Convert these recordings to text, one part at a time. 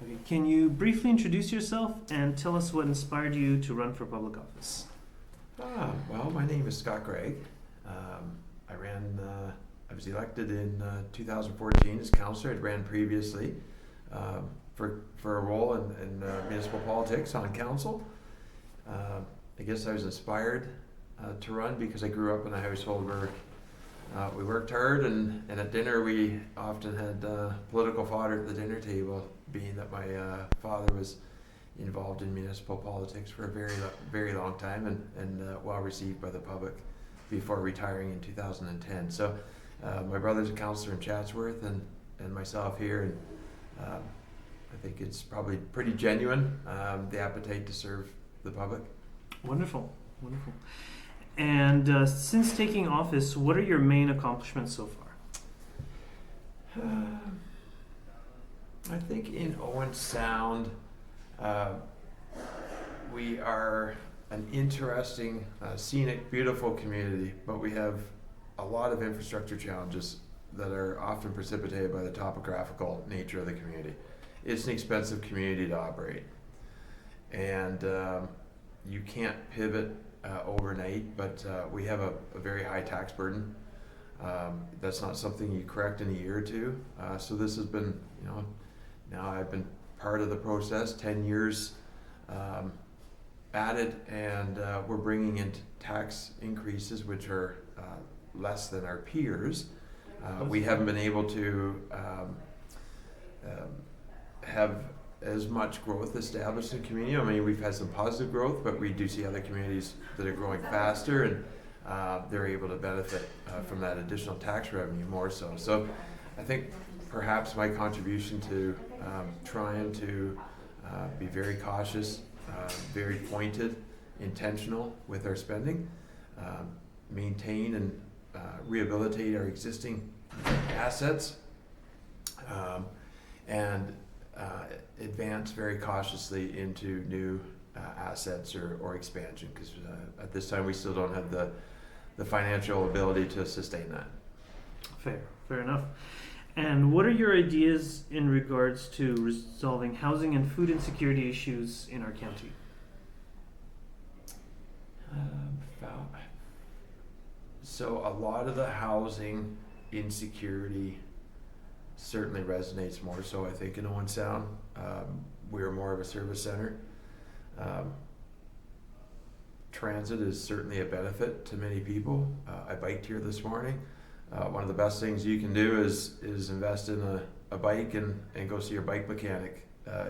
Okay. Can you briefly introduce yourself and tell us what inspired you to run for public office? Well, my name is Scott Greig. I was elected in 2014 as councillor. I'd ran previously for a role in municipal politics on council. I guess I was inspired to run because I grew up in a household where we worked hard, and at dinner we often had political fodder at the dinner table, being that my father was involved in municipal politics for a very long time, and well received by the public before retiring in 2010. So my brother's a councillor in Chatsworth, and myself here, and I think it's probably pretty genuine, the appetite to serve the public. Wonderful, wonderful. And since taking office, what are your main accomplishments so far? I think in Owen Sound, we are an interesting, scenic, beautiful community, but we have a lot of infrastructure challenges that are often precipitated by the topographical nature of the community. It's an expensive community to operate, and you can't pivot overnight, but we have a very high tax burden. That's not something you correct in a year or two. So this has been, now I've been part of the process, 10 years at it, and we're bringing in tax increases which are less than our peers. We haven't been able to have as much growth established in the community. I mean, we've had some positive growth, but we do see other communities that are growing faster, and they're able to benefit from that additional tax revenue more so. So I think perhaps my contribution to trying to be very cautious, very pointed, intentional with our spending, maintain and rehabilitate our existing assets, and advance very cautiously into new assets or expansion, because at this time we still don't have the financial ability to sustain that. Fair enough. And what are your ideas in regards to resolving housing and food insecurity issues in our county? So a lot of the housing insecurity certainly resonates more so, I think, in Owen Sound. We're more of a service center. Transit is certainly a benefit to many people. I biked here this morning. One of the best things you can do is invest in a bike and go see your bike mechanic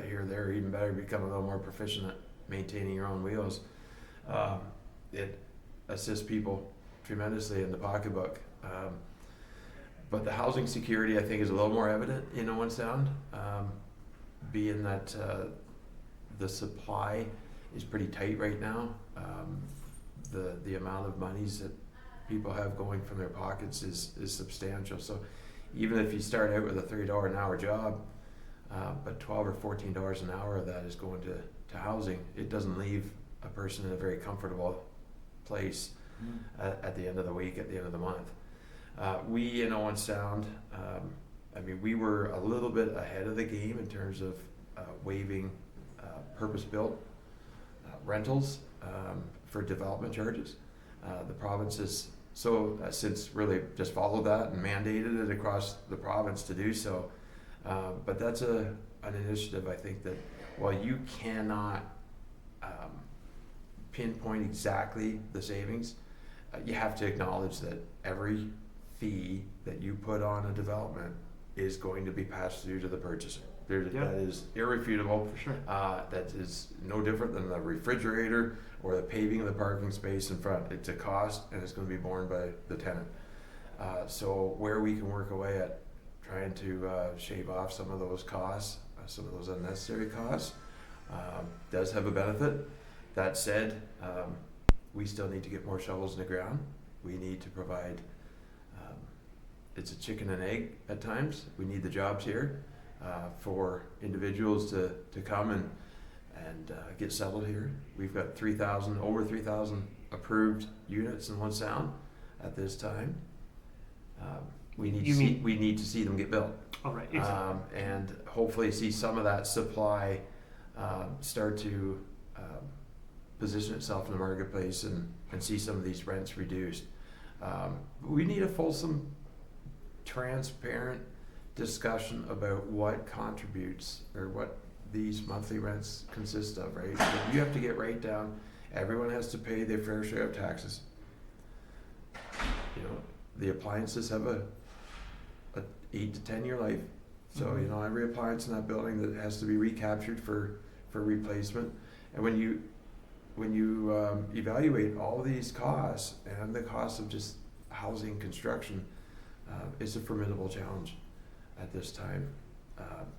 here or there. Even better, become a little more proficient at maintaining your own wheels. It assists people tremendously in the pocketbook. But the housing security, I think, is a little more evident in Owen Sound, being that the supply is pretty tight right now. The amount of monies that people have going from their pockets is substantial. So even if you start out with a $30 an hour job, but $12 or $14 an hour of that is going to housing, it doesn't leave a person in a very comfortable place at the end of the week, at the end of the month. We in Owen Sound, we were a little bit ahead of the game in terms of waiving purpose-built rentals for development charges. The province has since really just followed that and mandated it across the province to do so. But that's an initiative, I think, that while you cannot pinpoint exactly the savings, you have to acknowledge that every fee that you put on a development is going to be passed through to the purchaser. That is irrefutable. For sure. That is no different than the refrigerator or the paving of the parking space in front. It's a cost, and it's going to be borne by the tenant. So where we can work away at trying to shave off some of those costs, some of those unnecessary costs, does have a benefit. That said, we still need to get more shovels in the ground. We need to provide, it's a chicken and egg at times. We need the jobs here for individuals to come and get settled here. We've got over 3,000 approved units in One Sound at this time. we need You mean- we need to see them get built. All right. Exactly. And hopefully see some of that supply start to position itself in the marketplace and see some of these rents reduced. We need a fulsome, transparent discussion about what contributes or what these monthly rents consist of, right? You have to get right down. Everyone has to pay their fair share of taxes. You know, the appliances have a 8 to 10 year life. So, Mhm. you know, every appliance in that building that has to be recaptured for replacement. And when you evaluate all these costs and the cost of just housing construction, it's a formidable challenge at this time.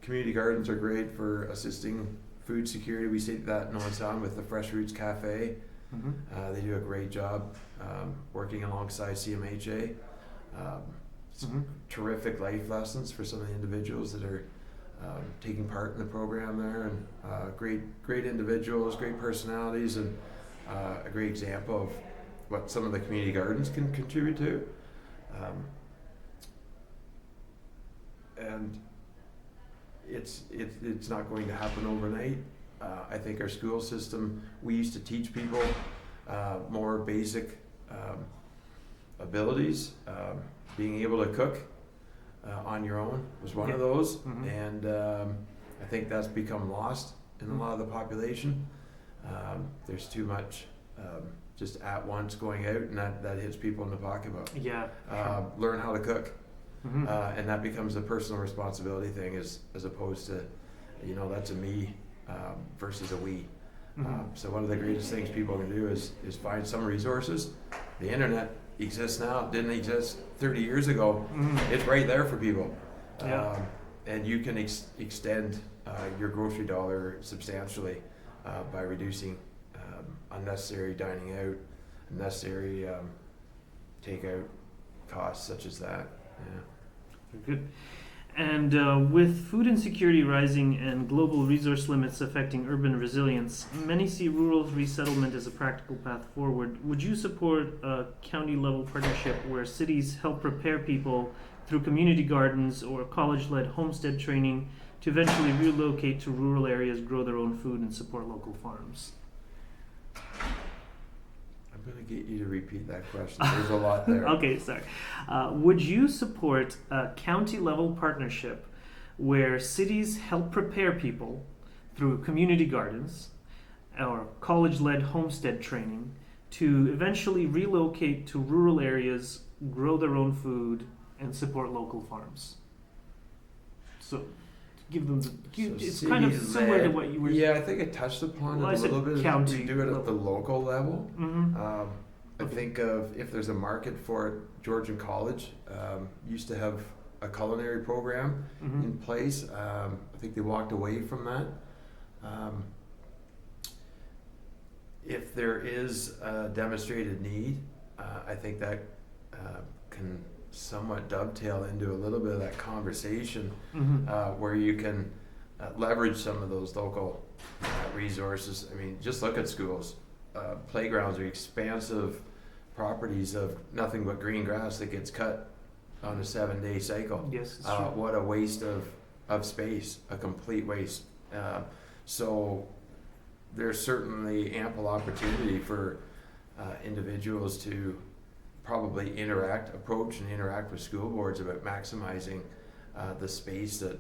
Community gardens are great for assisting food security. We see that in Owen with the Fresh Roots Cafe. Mm-hmm. They do a great job working alongside CMHA. Mm-hmm. Terrific life lessons for some of the individuals that are taking part in the program there, and great individuals, great personalities, and a great example of what some of the community gardens can contribute to. And it's not going to happen overnight. I think our school system, we used to teach people more basic abilities. Being able to cook on your own was one of those, Mm-hmm. and I think that's become lost in a lot of the population. There's too much just at once going out, and that hits people in the pocketbook. Yeah. Learn how to cook. Mm-hmm. And that becomes a personal responsibility thing as opposed to, you know, that's a me versus a we. Mm-hmm. So one of the greatest things people can do is find some resources. The internet exists now. It didn't exist 30 years ago. Mm-hmm. It's right there for people. Yeah. And you can extend your grocery dollar substantially by reducing unnecessary dining out, unnecessary takeout costs such as that. Yeah. Good. And with food insecurity rising and global resource limits affecting urban resilience, many see rural resettlement as a practical path forward. Would you support a county-level partnership where cities help prepare people through community gardens or college-led homestead training to eventually relocate to rural areas, grow their own food, and support local farms? I'm going to get you to repeat that question. There's a lot there. Okay, sorry. Would you support a county-level partnership where cities help prepare people through community gardens or college-led homestead training to eventually relocate to rural areas, grow their own food, and support local farms? So, give them it's kind of similar to what you were. Yeah, I think I touched upon Well, I it a said little bit. county We do it level. at the local level. Mm-hmm. I think of if there's a market for it, Georgian College used to have a culinary program Mm-hmm. in place. I think they walked away from that. If there is a demonstrated need, I think that can somewhat dovetail into a little bit of that conversation Mm-hmm. where you can leverage some of those local resources. I mean, just look at schools. Playgrounds are expansive properties of nothing but green grass that gets cut on a 7-day cycle. Yes, it's true. What a waste of space, a complete waste. So there's certainly ample opportunity for individuals to probably approach and interact with school boards about maximizing the space that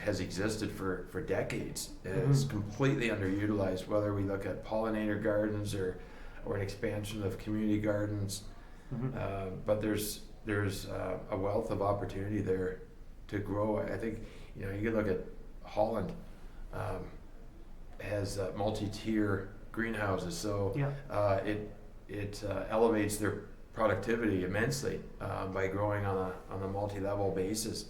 has existed for decades. It's Mhm. completely underutilized, whether we look at pollinator gardens or an expansion of community gardens. Mm-hmm. But there's a wealth of opportunity there to grow. I think, you know, you can look at Holland has multi-tier greenhouses, so Yeah. it elevates their productivity immensely by growing on a multi-level basis.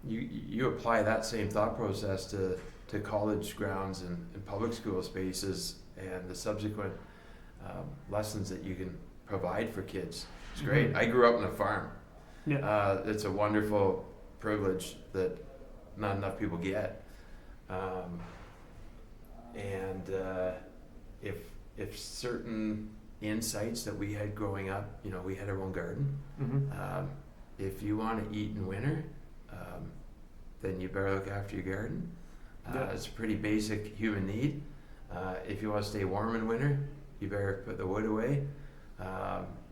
You apply that same thought process to college grounds and public school spaces, and the subsequent lessons that you can provide for kids. It's great. Mhm. I grew up on a farm. Yeah. It's a wonderful privilege that not enough people get. If certain insights that we had growing up, you know, we had our own garden. Mm-hmm. if you want to eat in winter, then you better look after your garden. It's a pretty basic human need. If you want to stay warm in winter, you better put the wood away.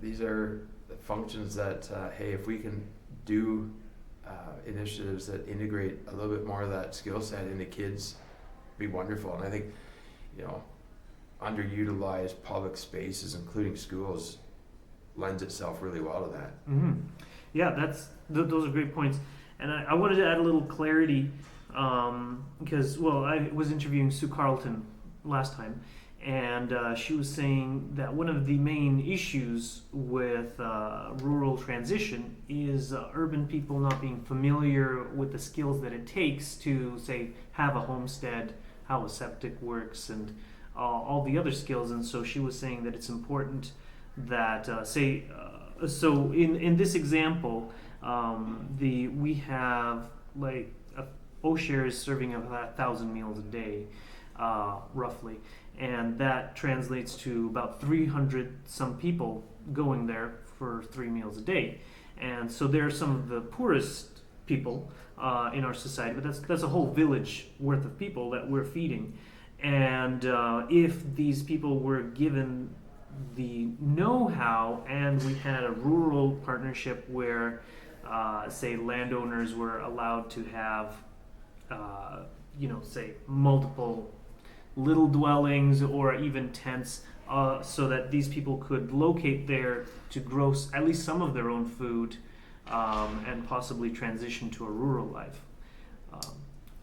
These are the functions that, hey, if we can do initiatives that integrate a little bit more of that skill set into kids, be wonderful. And I think, underutilized public spaces, including schools, lends itself really well to that. Mm-hmm. Yeah, those are great points. And I wanted to add a little clarity because, I was interviewing Sue Carlton last time, and she was saying that one of the main issues with rural transition is urban people not being familiar with the skills that it takes to, say, have a homestead, how a septic works, and all the other skills. And so she was saying that it's important that, so in this example, we have like O'Share is serving 1,000 meals a day, roughly, and that translates to about 300 some people going there for 3 meals a day. And so they're some of the poorest people in our society, but that's a whole village worth of people that we're feeding. And if these people were given the know-how and we had a rural partnership where say landowners were allowed to have say multiple little dwellings or even tents, so that these people could locate there to grow at least some of their own food, and possibly transition to a rural life.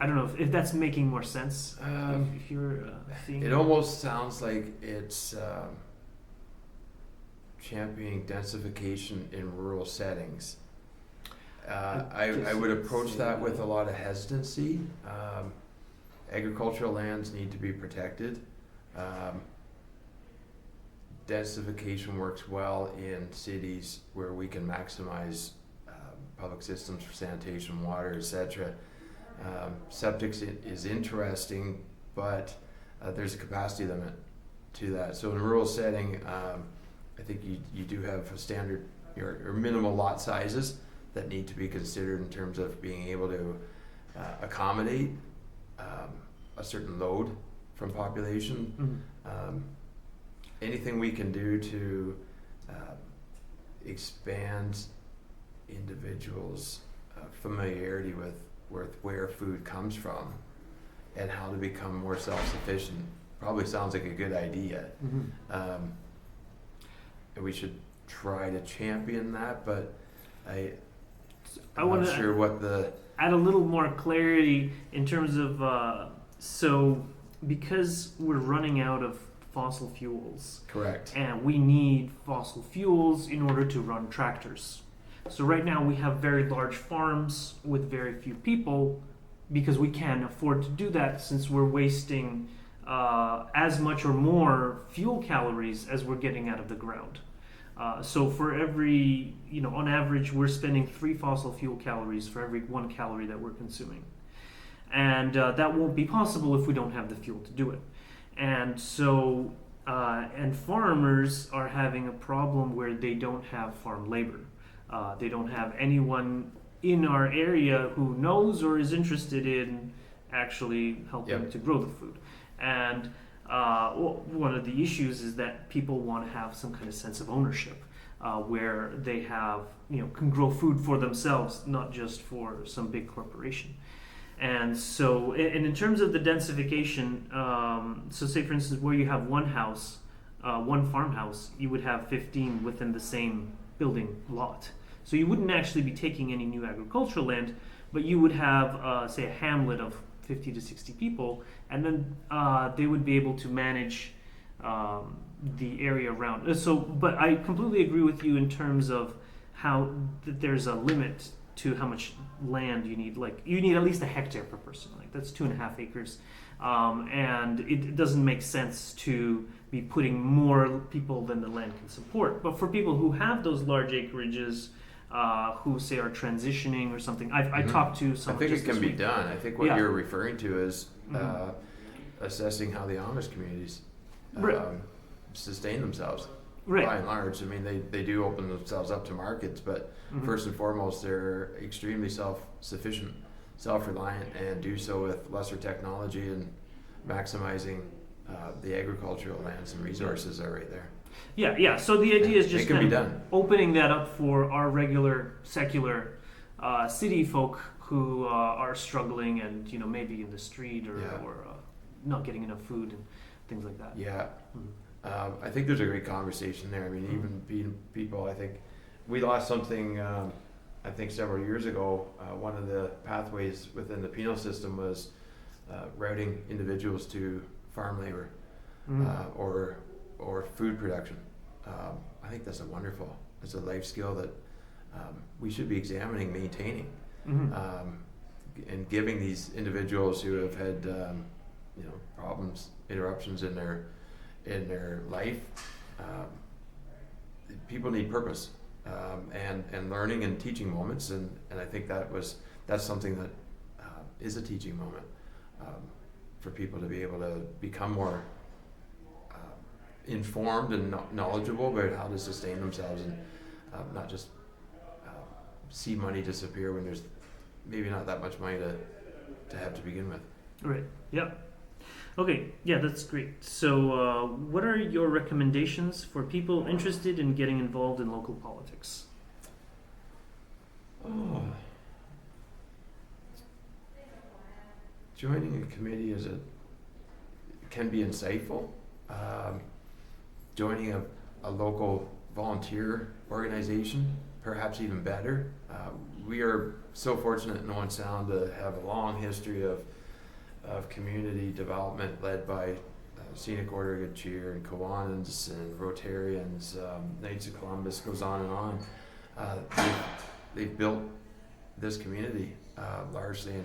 I don't know if that's making more sense. If you're seeing it almost sounds like it's championing densification in rural settings. I would approach that with a lot of hesitancy. Agricultural lands need to be protected. Densification works well in cities where we can maximize public systems for sanitation, water, etc. Septic is interesting, but there's a capacity limit to that. So in a rural setting, I think you do have a standard or minimal lot sizes that need to be considered in terms of being able to accommodate a certain load from population. Mm-hmm. Anything we can do to expand individuals' familiarity with where food comes from and how to become more self-sufficient probably sounds like a good idea. Mm-hmm. And we should try to champion that, but I'm want not sure what the... add a little more clarity in terms of so because we're running out of fossil fuels. Correct. And we need fossil fuels in order to run tractors. So right now we have very large farms with very few people because we can't afford to do that since we're wasting as much or more fuel calories as we're getting out of the ground. So for every, on average, we're spending 3 fossil fuel calories for every 1 calorie that we're consuming. And that won't be possible if we don't have the fuel to do it. And so, and farmers are having a problem where they don't have farm labor. They don't have anyone in our area who knows or is interested in actually helping to grow the food. And one of the issues is that people want to have some kind of sense of ownership, where they have, can grow food for themselves, not just for some big corporation. And so, and in terms of the densification, so say for instance, where you have one house, one farmhouse, you would have 15 within the same building lot. So you wouldn't actually be taking any new agricultural land, but you would have, say, a hamlet of 50 to 60 people, and then they would be able to manage the area around. So, but I completely agree with you in terms of how that there's a limit to how much land you need. Like, you need at least a hectare per person. Like, that's 2.5 acres. And it doesn't make sense to be putting more people than the land can support. But for people who have those large acreages, who say are transitioning or something, I talked to someone. I think just it can this be week. done. I think what you're referring to is assessing how the Amish communities sustain themselves. Right. by and large. I mean, they do open themselves up to markets, but Mhm. first and foremost, they're extremely self-sufficient, self-reliant, and do so with lesser technology and maximizing the agricultural lands and resources that are right there. Yeah. So the idea is just It can be kind of done. opening that up for our regular secular city folk who are struggling and maybe in the street or, Yeah. or not getting enough food and things like that. Yeah. Mhm. I think there's a great conversation there. I mean, even being people, I think we lost something. I think several years ago, one of the pathways within the penal system was routing individuals to farm labor or food production. I think that's it's a life skill that we should be examining, maintaining, Mhm. and giving these individuals who have had problems, interruptions in their life. People need purpose, and learning and teaching moments, and I think that's something that is a teaching moment for people to be able to become more informed and knowledgeable about how to sustain themselves, and not just see money disappear when there's maybe not that much money to have to begin with. Right. Yeah. Okay. Yeah, that's great. So, what are your recommendations for people interested in getting involved in local politics? Oh. Joining a committee can be insightful. Joining a local volunteer organization, perhaps even better. We are so fortunate in Owen Sound to have a long history of community development led by Scenic Order Good Cheer and Kiwanans and Rotarians, Knights of Columbus, goes on and on. They've built this community largely, and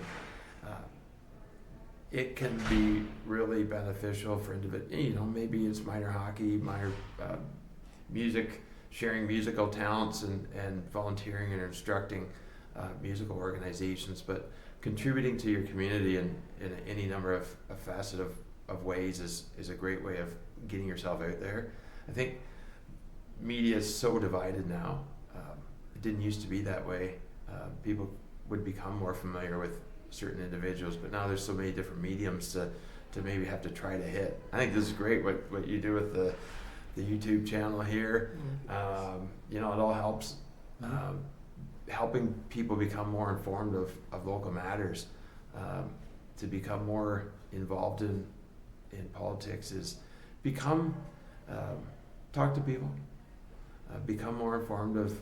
it can be really beneficial for individuals. Maybe it's minor hockey, minor music, sharing musical talents, and volunteering and instructing musical organizations, but contributing to your community in any number of facet of ways is a great way of getting yourself out there. I think media is so divided now. It didn't used to be that way. People would become more familiar with certain individuals, but now there's so many different mediums to maybe have to try to hit. I think this is great what you do with the YouTube channel here. It all helps. Helping people become more informed of local matters, to become more involved in politics is talk to people, become more informed of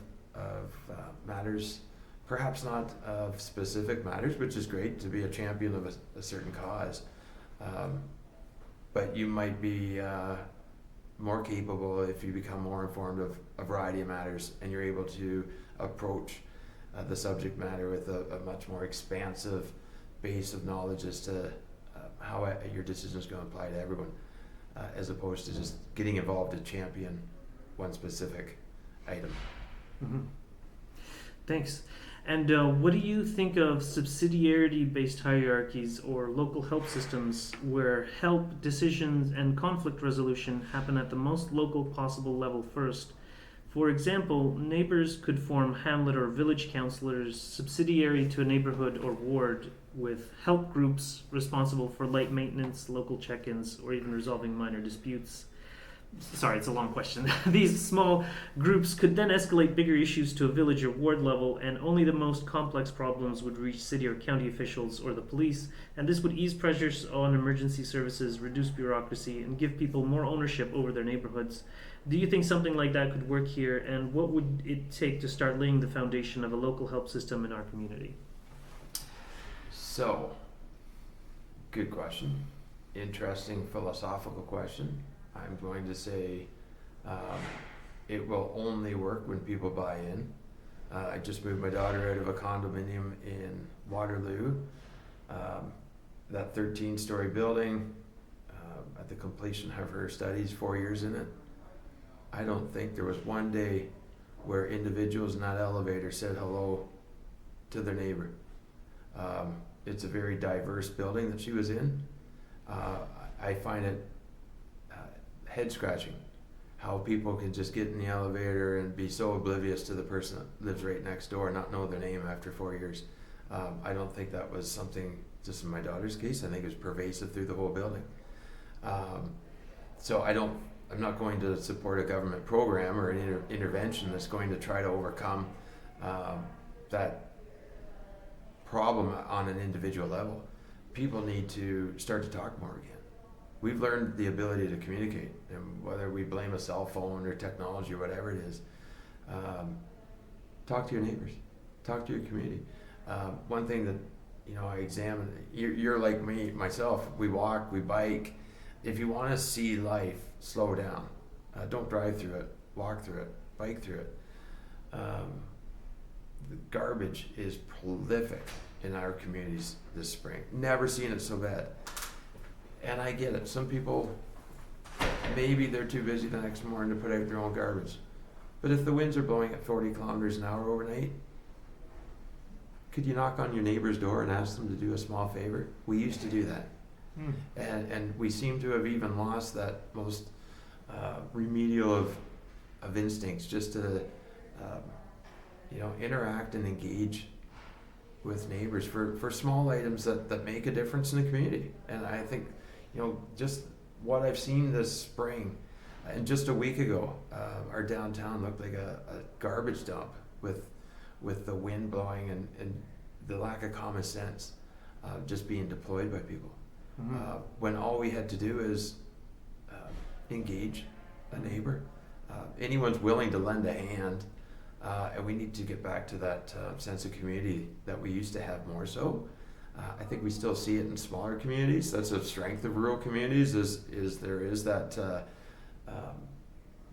matters, perhaps not of specific matters, which is great to be a champion of a certain cause, but you might be more capable if you become more informed of a variety of matters, and you're able to approach the subject matter with a much more expansive base of knowledge as to how your decision is going to apply to everyone, as opposed to just getting involved to champion one specific item. Mm-hmm. Thanks. And what do you think of subsidiarity-based hierarchies or local help systems where help, decisions, and conflict resolution happen at the most local possible level first? For example, neighbors could form hamlet or village councillors subsidiary to a neighborhood or ward, with help groups responsible for light maintenance, local check-ins, or even resolving minor disputes. Sorry, it's a long question. These small groups could then escalate bigger issues to a village or ward level, and only the most complex problems would reach city or county officials or the police, and this would ease pressures on emergency services, reduce bureaucracy, and give people more ownership over their neighborhoods. Do you think something like that could work here, and what would it take to start laying the foundation of a local help system in our community? So, good question. Interesting philosophical question. I'm going to say it will only work when people buy in. I just moved my daughter out of a condominium in Waterloo. That 13-story building, at the completion of her studies, 4 years in it, I don't think there was one day where individuals in that elevator said hello to their neighbor. It's a very diverse building that she was in. I find it head-scratching how people can just get in the elevator and be so oblivious to the person that lives right next door and not know their name after 4 years. I don't think that was something just in my daughter's case. I think it was pervasive through the whole building. So I'm not going to support a government program or an intervention that's going to try to overcome that problem on an individual level. People need to start to talk more again. We've learned the ability to communicate, and whether we blame a cell phone or technology or whatever it is, talk to your neighbors, talk to your community. One thing that I examine, you're like me, myself, we walk, we bike. If you want to see life slow down, don't drive through it, walk through it, bike through it. The garbage is prolific in our communities this spring. Never seen it so bad. And I get it. Some people, maybe they're too busy the next morning to put out their own garbage. But if the winds are blowing at 40 kilometers an hour overnight, could you knock on your neighbor's door and ask them to do a small favor? We used to do that. And we seem to have even lost that most remedial of instincts, just to interact and engage with neighbors for small items that make a difference in the community. And I think just what I've seen this spring, and just a week ago, our downtown looked like a garbage dump with the wind blowing and the lack of common sense just being deployed by people. When all we had to do is engage a neighbor. Anyone's willing to lend a hand, and we need to get back to that sense of community that we used to have more so. I think we still see it in smaller communities. That's a strength of rural communities, is there is that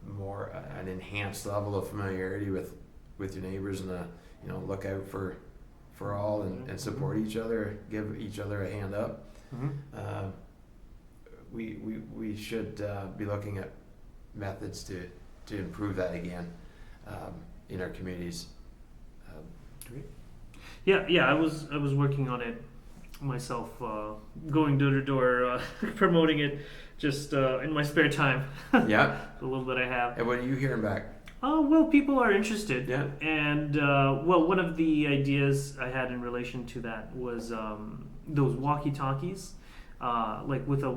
more an enhanced level of familiarity with your neighbors, and look out for all and support each other, give each other a hand up. We should be looking at methods to improve that again in our communities. Great. Yeah. I was working on it myself, going door to door, promoting it just in my spare time. Yeah. The little bit I have. And what are you hearing back? Well, people are interested. Yeah. And one of the ideas I had in relation to that was those walkie-talkies. Like with a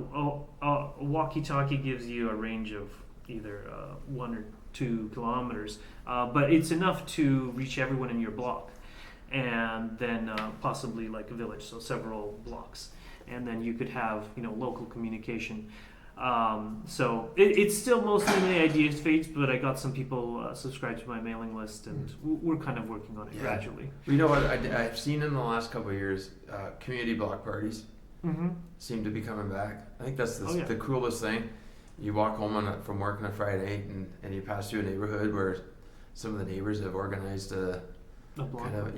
walkie-talkie gives you a range of either 1 or 2 kilometers, but it's enough to reach everyone in your block, and then possibly like a village, so several blocks, and then you could have local communication. So it's still mostly in the idea phase, but I got some people subscribed to my mailing list, and we're kind of working on it gradually. You know what I've seen in the last couple of years, community block parties seem to be coming back. I think that's the coolest thing. You walk home from work on a Friday and you pass through a neighborhood where some of the neighbors have organized a block kind of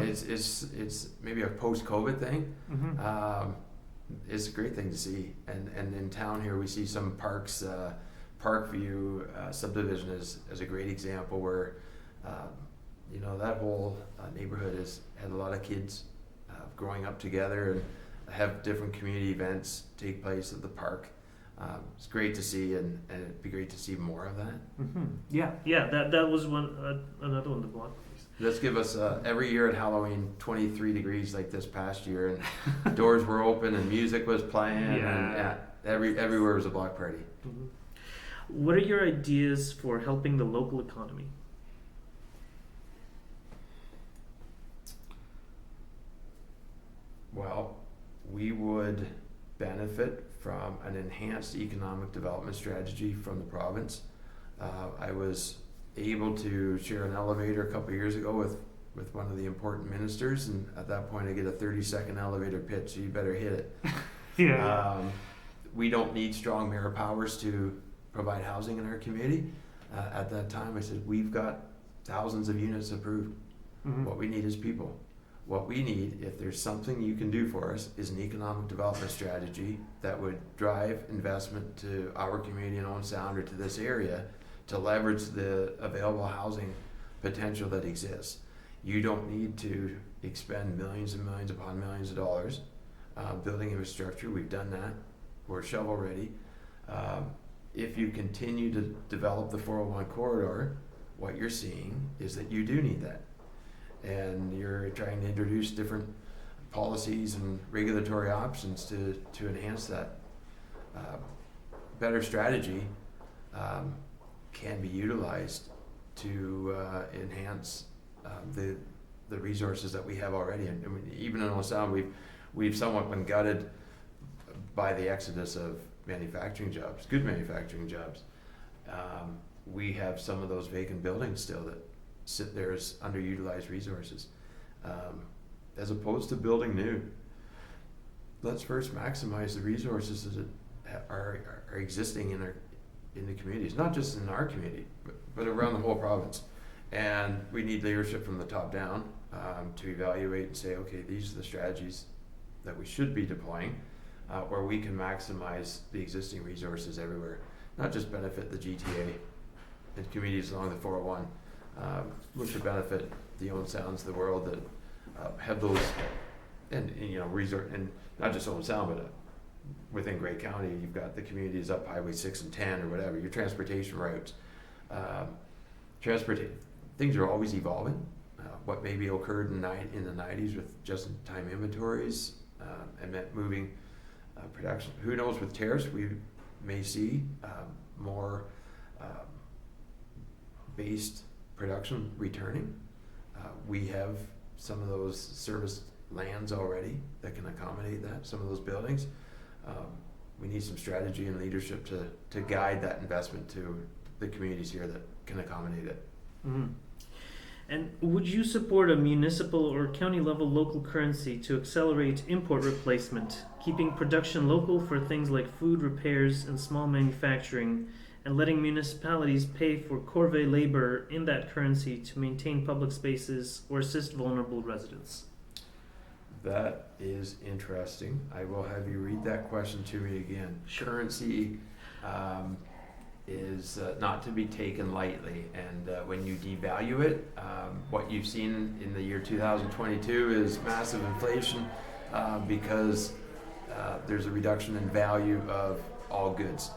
it's maybe a post-COVID thing. It's a great thing to see, and in town here we see some parks. Parkview subdivision is a great example where that whole neighborhood has had a lot of kids growing up together and have different community events take place at the park. It's great to see, and it'd be great to see more of that. Yeah. That was another one. The block. Let's give us every year at Halloween 23 degrees like this past year, and doors were open and music was playing, and everywhere was a block party. What are your ideas for helping the local economy? Well, we would benefit from an enhanced economic development strategy from the province. I was able to share an elevator a couple of years ago with one of the important ministers, and at that point I get a 30-second elevator pitch, so you better hit it. We don't need strong mayor powers to provide housing in our community. At that time I said, we've got thousands of units approved. What we need is people. What we need, if there's something you can do for us, is an economic development strategy that would drive investment to our community in Owen Sound or to this area to leverage the available housing potential that exists. You don't need to expend millions and millions upon millions of dollars building infrastructure. We've done that. We're shovel ready. if you continue to develop the 401 corridor, what you're seeing is that you do need that. And you're trying to introduce different policies and regulatory options to enhance that. Better strategy can be utilized to enhance the resources that we have already. And I mean, even in Owen Sound, we've somewhat been gutted by the exodus of manufacturing jobs, good manufacturing jobs. We have some of those vacant buildings still that sit there as underutilized resources. As opposed to building new, let's first maximize the resources that are existing in the communities, not just in our community, but around the whole province. And we need leadership from the top down to evaluate and say, okay, these are the strategies that we should be deploying, where we can maximize the existing resources everywhere, not just benefit the GTA and communities along the 401, look to benefit the Owen Sounds of the world that have those, and you know, resort, and not just Owen Sound, but within Greig County, you've got the communities up Highway 6 and 10 or whatever, your transportation routes. Things are always evolving. What maybe occurred in the 90s with just-in-time inventories and meant moving production. Who knows, with tariffs, we may see more based production returning. We have some of those service lands already that can accommodate that, some of those buildings. We need some strategy and leadership to guide that investment to the communities here that can accommodate it. Mm-hmm. And would you support a municipal or county level local currency to accelerate import replacement, keeping production local for things like food repairs and small manufacturing, and letting municipalities pay for corvée labor in that currency to maintain public spaces or assist vulnerable residents? That is interesting. I will have you read that question to me again. Sure. Currency is not to be taken lightly, and when you devalue it, what you've seen in the year 2022 is massive inflation because there's a reduction in value of all goods.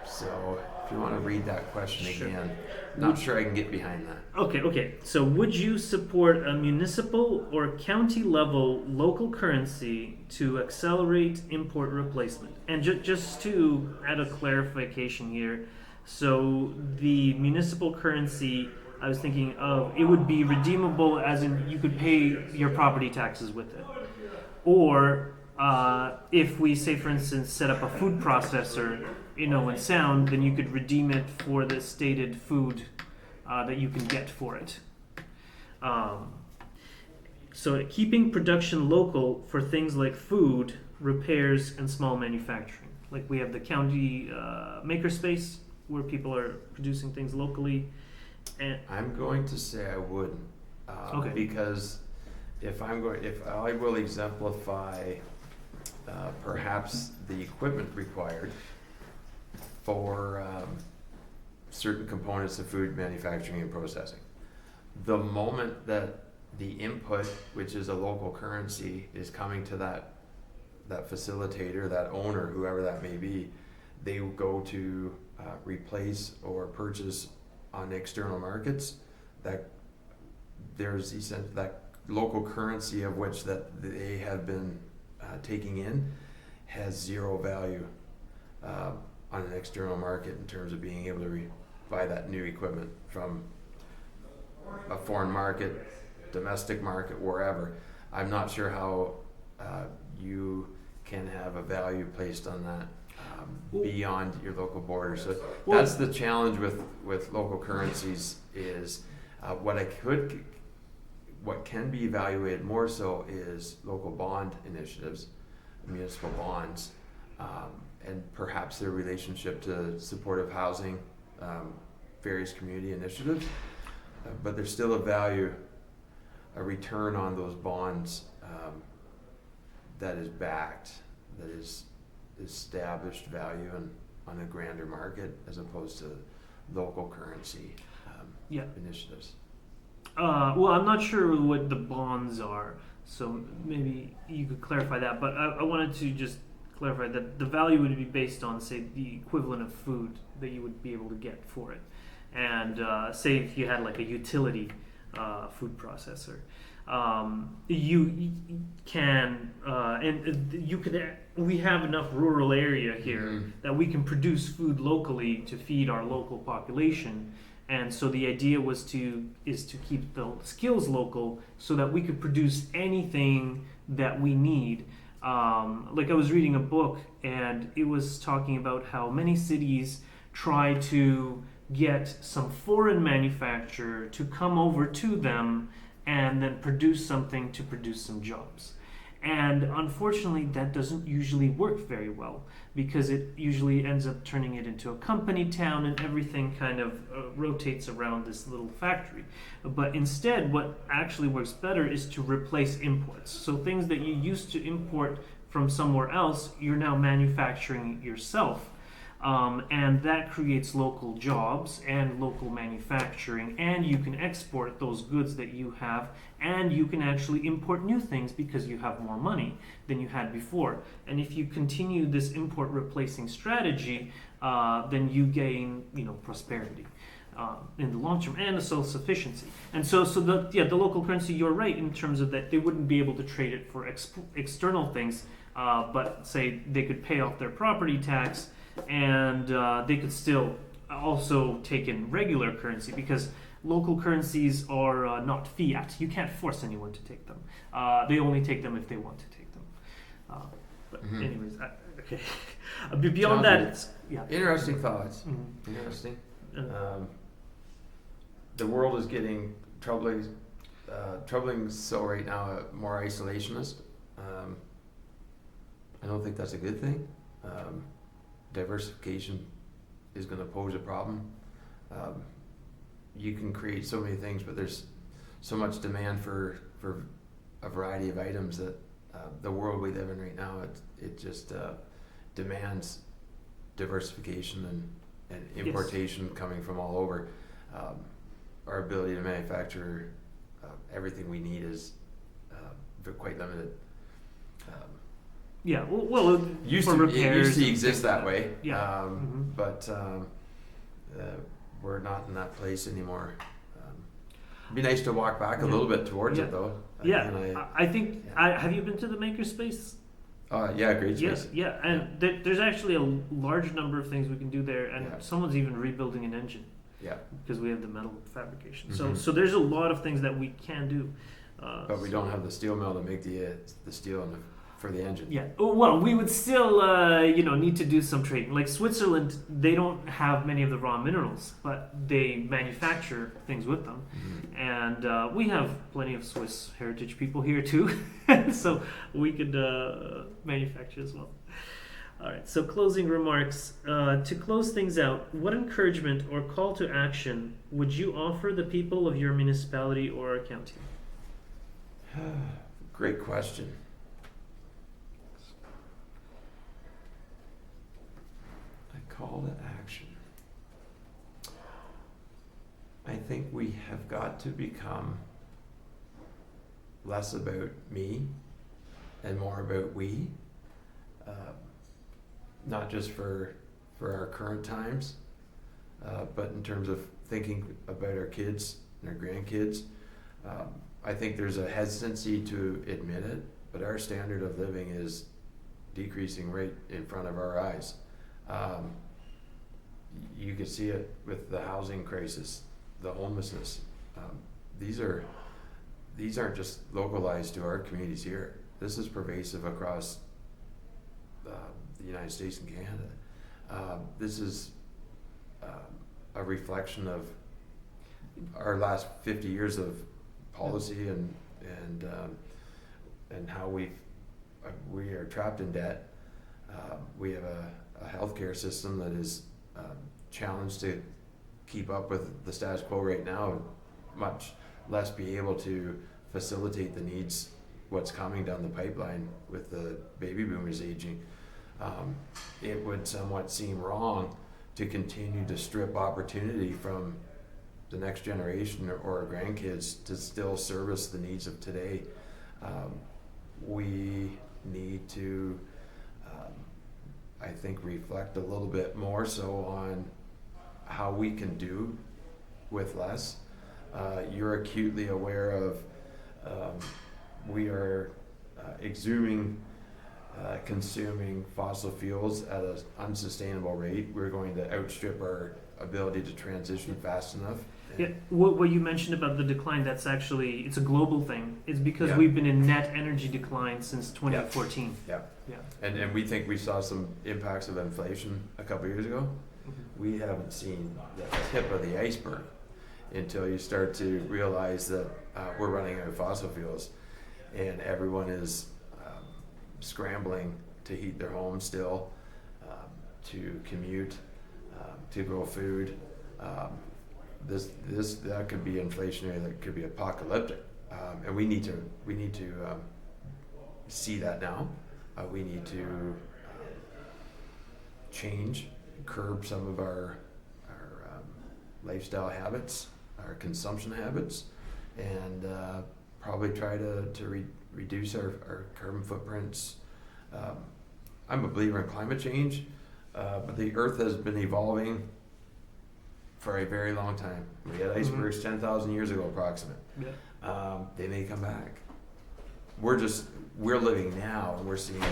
So if you want to read that question Sure. again, not sure I can get behind that. Okay. So would you support a municipal or county level local currency to accelerate import replacement? And just to add a clarification here, so the municipal currency, I was thinking of, it would be redeemable as in you could pay your property taxes with it. Or if we say, for instance, set up a food processor in Owen Sound, then you could redeem it for the stated food that you can get for it. So keeping production local for things like food, repairs, and small manufacturing. Like we have the county makerspace where people are producing things locally. And I'm going to say I wouldn't, Okay. because if I will exemplify perhaps the equipment required for certain components of food manufacturing and processing. The moment that the input, which is a local currency, is coming to that facilitator, that owner, whoever that may be, they will go to replace or purchase on external markets. That there's that local currency of which that they have been taking in has zero value on an external market in terms of being able to buy that new equipment from a foreign market, domestic market, wherever. I'm not sure how you can have a value placed on that beyond your local border. So that's the challenge with local currencies is what can be evaluated more so is local bond initiatives, municipal bonds, and perhaps their relationship to supportive housing, various community initiatives. But there's still a return on those bonds that is backed, that is established value on a grander market as opposed to local currency initiatives. Well, I'm not sure what the bonds are, so maybe you could clarify that. But I wanted to just clarify that the value would be based on, say, the equivalent of food that you would be able to get for it. And say if you had like a utility food processor, you can and you could. We have enough rural area here that we can produce food locally to feed our local population. And so the idea is to keep the skills local so that we could produce anything that we need. Like I was reading a book and it was talking about how many cities try to get some foreign manufacturer to come over to them and then produce something to produce some jobs. And unfortunately, that doesn't usually work very well because it usually ends up turning it into a company town and everything kind of rotates around this little factory. But instead, what actually works better is to replace imports. So things that you used to import from somewhere else, you're now manufacturing yourself. And that creates local jobs and local manufacturing, and you can export those goods that you have, and you can actually import new things because you have more money than you had before. And if you continue this import replacing strategy, then you gain, prosperity in the long term and a self-sufficiency. And so the local currency, you're right in terms of that they wouldn't be able to trade it for external things, but say they could pay off their property tax. And they could still also take in regular currency because local currencies are not fiat. You can't force anyone to take them. They only take them if they want to take them. But anyways, okay. Beyond that, it's interesting thoughts. Interesting. The world is getting troubling so right now, more isolationist. I don't think that's a good thing. Diversification is going to pose a problem. You can create so many things, but there's so much demand for a variety of items that the world we live in right now, it just demands diversification and importation coming from all over. Our ability to manufacture everything we need is quite limited. Yeah, well, used for to, repairs it used to exist that way, but we're not in that place anymore. It'd be nice to walk back a little bit towards it, though. I think. Have you been to the Makerspace? Great space. Yes, and there's actually a large number of things we can do there, and someone's even rebuilding an engine. Yeah, because we have the metal fabrication. So there's a lot of things that we can do. But we don't have the steel mill to make the steel for the engine. Yeah. Well, we would still, need to do some trading. Like Switzerland, they don't have many of the raw minerals, but they manufacture things with them. And we have plenty of Swiss heritage people here too, so we could manufacture as well. All right. So closing remarks. To close things out, what encouragement or call to action would you offer the people of your municipality or county? Great question. Call to action. I think we have got to become less about me and more about we, not just for our current times, but in terms of thinking about our kids and our grandkids. I think there's a hesitancy to admit it, but our standard of living is decreasing right in front of our eyes. You can see it with the housing crisis, the homelessness. These aren't just localized to our communities here. This is pervasive across the United States and Canada. This is a reflection of our last 50 years of policy and how we are trapped in debt. We have a healthcare system that is challenged to keep up with the status quo right now, much less be able to facilitate the needs, what's coming down the pipeline with the baby boomers aging. It would somewhat seem wrong to continue to strip opportunity from the next generation or our grandkids to still service the needs of today. We need to I think, reflect a little bit more so on how we can do with less. You're acutely aware of we are exhuming, consuming fossil fuels at an unsustainable rate. We're going to outstrip our ability to transition fast enough. Yeah, what you mentioned about the decline, that's actually, it's a global thing. It's because Yeah. we've been in net energy decline since 2014. Yeah. Yeah. And we think we saw some impacts of inflation a couple years ago. Mhm. We haven't seen the tip of the iceberg until you start to realize that we're running out of fossil fuels, and everyone is scrambling to heat their homes still, to commute, to grow food. That could be inflationary. That could be apocalyptic, and we need to see that now. We need to change, curb some of our lifestyle habits, our consumption habits, and probably try to reduce our carbon footprints. I'm a believer in climate change, but the Earth has been evolving for a very long time. We had icebergs 10,000 years ago, approximate. Yeah. They may come back. We're living now, and we're seeing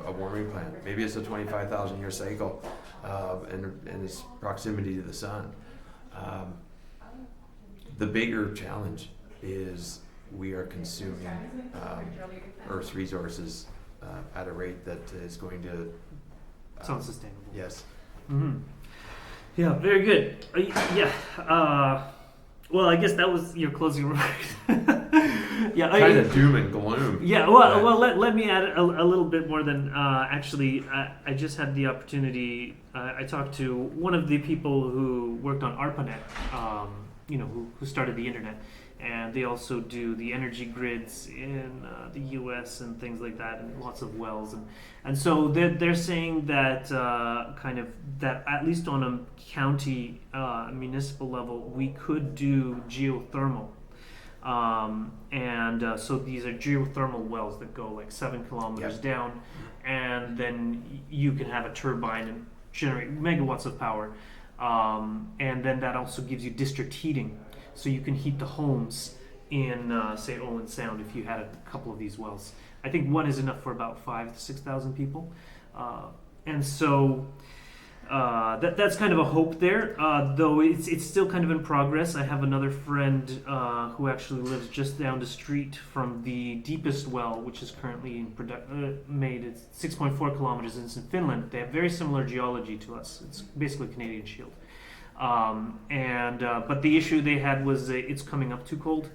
a warming plan. Maybe it's a 25,000 year cycle, and its proximity to the sun. The bigger challenge is we are consuming Earth's resources at a rate that is going to. It's unsustainable. Yes. Mm-hmm. Yeah, very good. Well, I guess that was your closing remarks. Yeah, Kind of doom and gloom. Yeah, well, let me add a little bit more than actually. I just had the opportunity. I talked to one of the people who worked on ARPANET, who started the internet, and they also do the energy grids in the U.S. and things like that, and lots of wells, and so they're saying that that at least on a county municipal level, we could do geothermal. So these are geothermal wells that go like 7 kilometers down, and then you can have a turbine and generate megawatts of power, and then that also gives you district heating, so you can heat the homes in say Owen Sound if you had a couple of these wells. I think one is enough for about 5,000 to 6,000 people, and so that's kind of a hope there, though it's still kind of in progress. I have another friend who actually lives just down the street from the deepest well, which is currently made. It's 6.4 kilometers, and it's in Finland. They have very similar geology to us. It's basically Canadian Shield. But the issue they had was it's coming up too cold.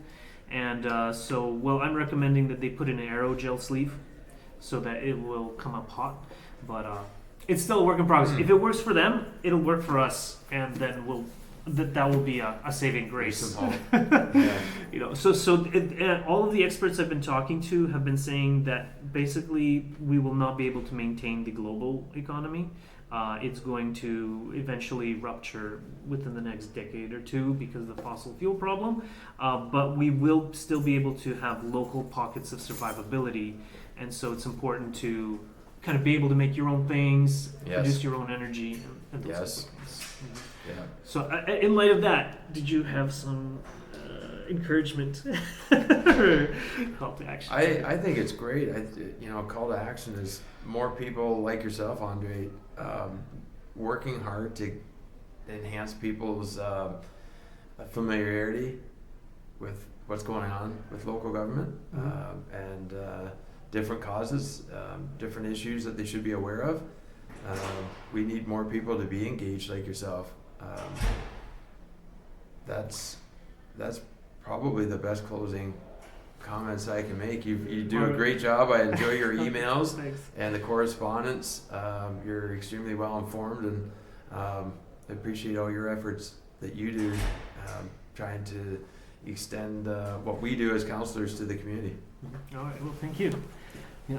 And I'm recommending that they put in an aerogel sleeve so that it will come up hot. But it's still a work in progress. If it works for them, it'll work for us, and then that will be a saving grace. Yeah. All of the experts I've been talking to have been saying that basically we will not be able to maintain the global economy. It's going to eventually rupture within the next decade or two because of the fossil fuel problem, but we will still be able to have local pockets of survivability, and so it's important to kind of be able to make your own things, produce your own energy, and those types of things. Mm-hmm. Yeah. So, in light of that, did you have some encouragement or call to action? I think it's great. Call to action is more people like yourself, Andre, working hard to enhance people's familiarity with what's going on with local government, and different causes, different issues that they should be aware of. We need more people to be engaged like yourself. That's probably the best closing comments I can make. You do a great job. I enjoy your emails and the correspondence. You're extremely well informed, and I appreciate all your efforts that you do, trying to extend what we do as counselors to the community. All right. Well, thank you. Yeah.